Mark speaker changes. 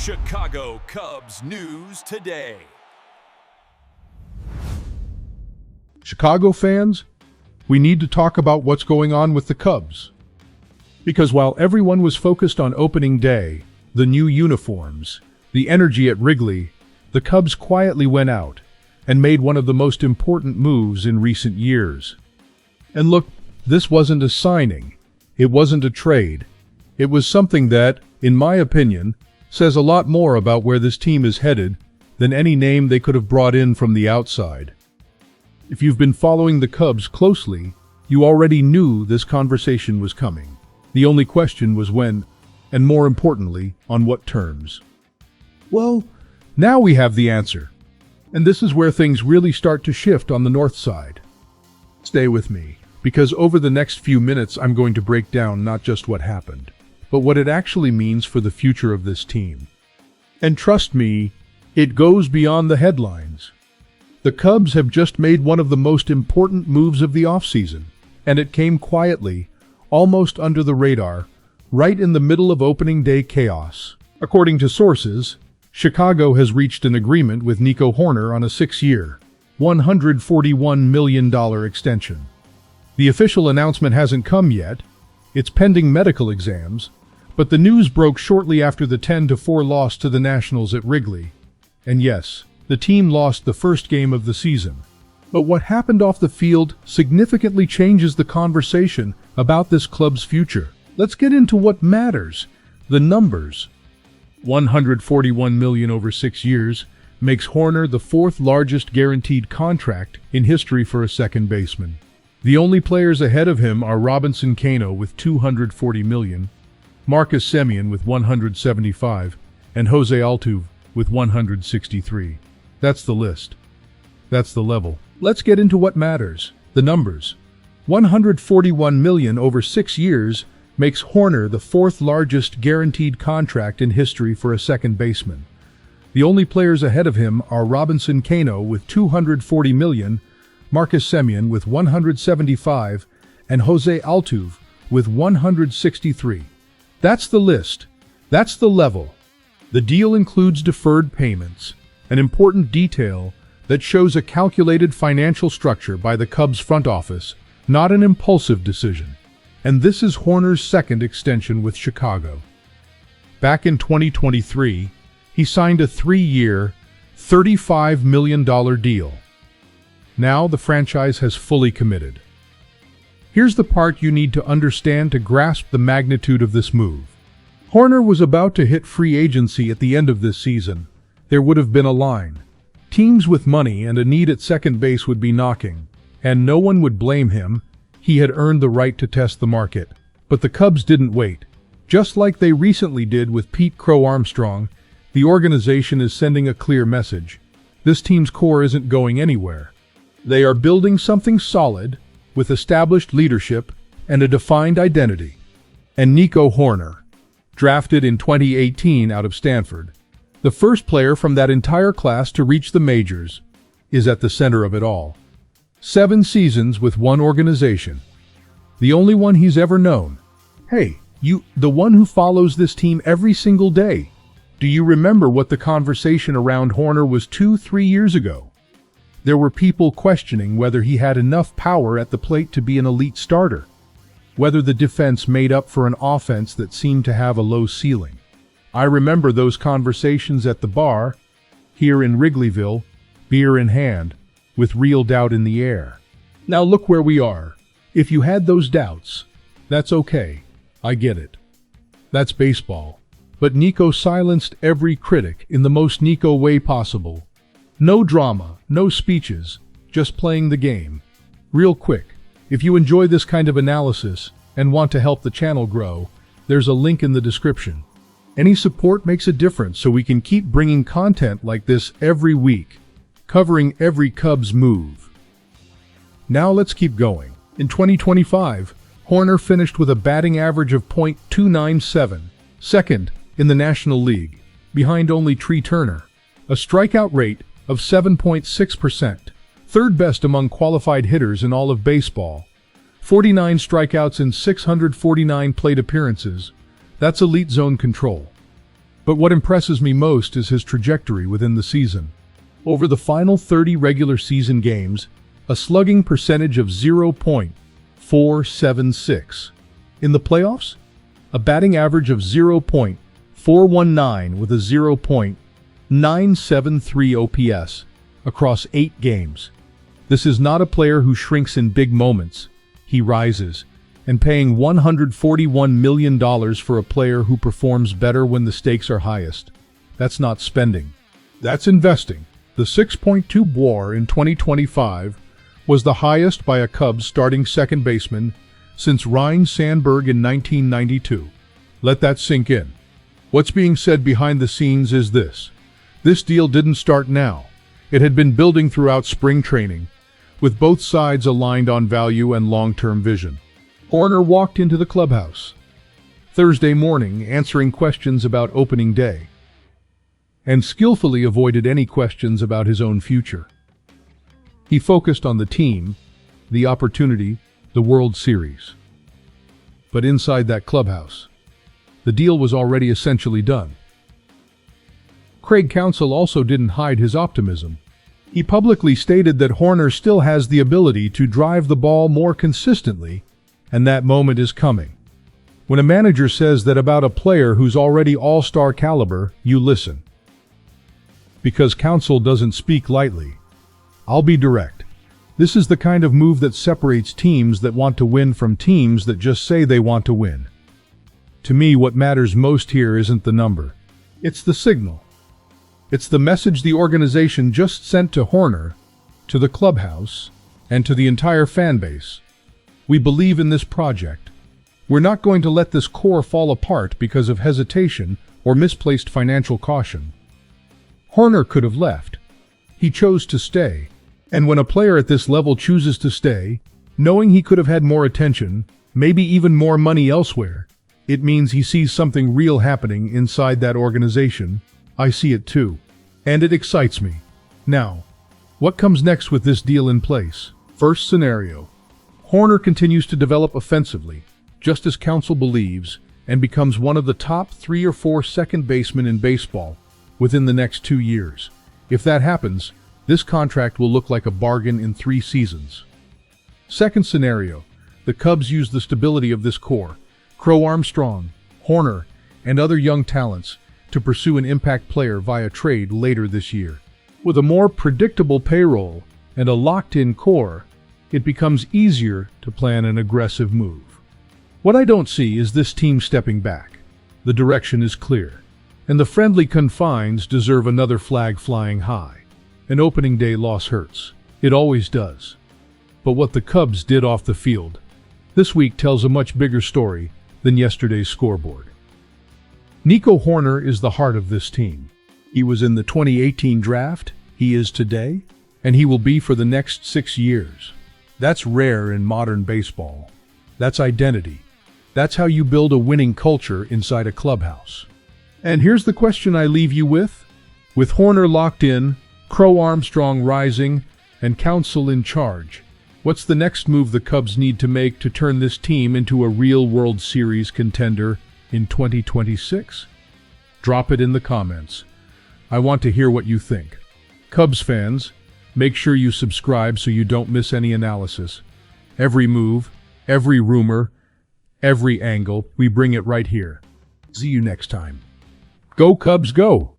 Speaker 1: Chicago Cubs News Today.
Speaker 2: Chicago fans, we need to talk about what's going on with the Cubs. Because while everyone was focused on opening day, the new uniforms, the energy at Wrigley, the Cubs quietly went out and made one of the most important moves in recent years. And look, this wasn't a signing. It wasn't a trade. It was something that, in my opinion, says a lot more about where this team is headed than any name they could have brought in from the outside. If you've been following the Cubs closely, you already knew this conversation was coming. The only question was when, and more importantly, on what terms. Well, now we have the answer. And this is where things really start to shift on the north side. Stay with me, because over the next few minutes I'm going to break down not just what happened, but what it actually means for the future of this team. And trust me, it goes beyond the headlines. The Cubs have just made one of the most important moves of the offseason, and it came quietly, almost under the radar, right in the middle of opening day chaos. According to sources, Chicago has reached an agreement with Nico Hoerner on a 6-year, $141 million extension. The official announcement hasn't come yet. It's pending medical exams, but the news broke shortly after the 10-4 loss to the Nationals at Wrigley. And yes, the team lost the first game of the season. But what happened off the field significantly changes the conversation about this club's future. Let's get into what matters, the numbers. $141 million over 6 years makes Hoerner the fourth largest guaranteed contract in history for a second baseman. The only players ahead of him are Robinson Cano with $240 million, Marcus Semien with $175, and Jose Altuve with $163. That's the list. That's the level. Let's get into what matters, the numbers. $141 million over 6 years makes Hoerner the fourth largest guaranteed contract in history for a second baseman. The only players ahead of him are Robinson Cano with $240 million, Marcus Semien with $175, and Jose Altuve with $163. That's the list. That's the level. The deal includes deferred payments, an important detail that shows a calculated financial structure by the Cubs front office, not an impulsive decision. And this is Hoerner's second extension with Chicago. Back in 2023, he signed a 3-year, $35 million deal. Now the franchise has fully committed. Here's the part you need to understand to grasp the magnitude of this move. Hoerner was about to hit free agency at the end of this season. There would have been a line. Teams with money and a need at second base would be knocking, and no one would blame him. He had earned the right to test the market. But the Cubs didn't wait. Just like they recently did with Pete "Crow" Armstrong, the organization is sending a clear message. This team's core isn't going anywhere. They are building something solid, with established leadership and a defined identity. And Nico Hoerner, drafted in 2018 out of Stanford, the first player from that entire class to reach the majors, is at the center of it all. 7 seasons with one organization. The only one he's ever known. Hey, you, the one who follows this team every single day. Do you remember what the conversation around Hoerner was 2-3 years ago? There were people questioning whether he had enough power at the plate to be an elite starter, whether the defense made up for an offense that seemed to have a low ceiling. I remember those conversations at the bar, here in Wrigleyville, beer in hand, with real doubt in the air. Now look where we are. If you had those doubts, that's okay. I get it. That's baseball. But Nico silenced every critic in the most Nico way possible. No drama, no speeches, just playing the game. Real quick, if you enjoy this kind of analysis and want to help the channel grow, there's a link in the description. Any support makes a difference so we can keep bringing content like this every week, covering every Cubs move. Now let's keep going. In 2025, Hoerner finished with a batting average of .297, second in the National League, behind only Tree Turner, a strikeout rate of 7.6%, third best among qualified hitters in all of baseball, 49 strikeouts in 649 plate appearances. That's elite zone control. But what impresses me most is his trajectory within the season. Over the final 30 regular season games, a slugging percentage of 0.476. In the playoffs, a batting average of 0.419 with a 0.973 OPS across 8 games. This is not a player who shrinks in big moments. He rises, and paying $141 million for a player who performs better when the stakes are highest. That's not spending. That's investing. The 6.2 WAR in 2025 was the highest by a Cubs starting second baseman since Ryne Sandberg in 1992. Let that sink in. What's being said behind the scenes is this. This deal didn't start now. It had been building throughout spring training, with both sides aligned on value and long-term vision. Hoerner walked into the clubhouse Thursday morning answering questions about opening day, and skillfully avoided any questions about his own future. He focused on the team, the opportunity, the World Series. But inside that clubhouse, the deal was already essentially done. Craig Counsell also didn't hide his optimism. He publicly stated that Hoerner still has the ability to drive the ball more consistently, and that moment is coming. When a manager says that about a player who's already all-star caliber, you listen. Because Counsell doesn't speak lightly. I'll be direct. This is the kind of move that separates teams that want to win from teams that just say they want to win. To me, what matters most here isn't the number. It's the signal. It's the message the organization just sent to Hoerner, to the clubhouse, and to the entire fan base. We believe in this project. We're not going to let this core fall apart because of hesitation or misplaced financial caution. Hoerner could have left. He chose to stay. And when a player at this level chooses to stay, knowing he could have had more attention, maybe even more money elsewhere, it means he sees something real happening inside that organization. I see it too. And it excites me. Now, what comes next with this deal in place? First scenario. Hoerner continues to develop offensively, just as Counsell believes, and becomes one of the top 3 or 4 second basemen in baseball within the next 2 years. If that happens, this contract will look like a bargain in 3 seasons. Second scenario. The Cubs use the stability of this core, Crow Armstrong, Hoerner, and other young talents, to pursue an impact player via trade later this year. With a more predictable payroll and a locked-in core, it becomes easier to plan an aggressive move. What I don't see is this team stepping back. The direction is clear, and the friendly confines deserve another flag flying high. An opening day loss hurts. It always does. But what the Cubs did off the field this week tells a much bigger story than yesterday's scoreboard. Nico Hoerner is the heart of this team. He was in the 2018 draft, he is today, and he will be for the next 6 years. That's rare in modern baseball. That's identity. That's how you build a winning culture inside a clubhouse. And here's the question I leave you with. With Hoerner locked in, Crow Armstrong rising, and Counsell in charge, what's the next move the Cubs need to make to turn this team into a real World Series contender in 2026? Drop it in the comments. I want to hear what you think. Cubs fans, make sure you subscribe so you don't miss any analysis. Every move, every rumor, every angle, we bring it right here. See you next time. Go Cubs, go!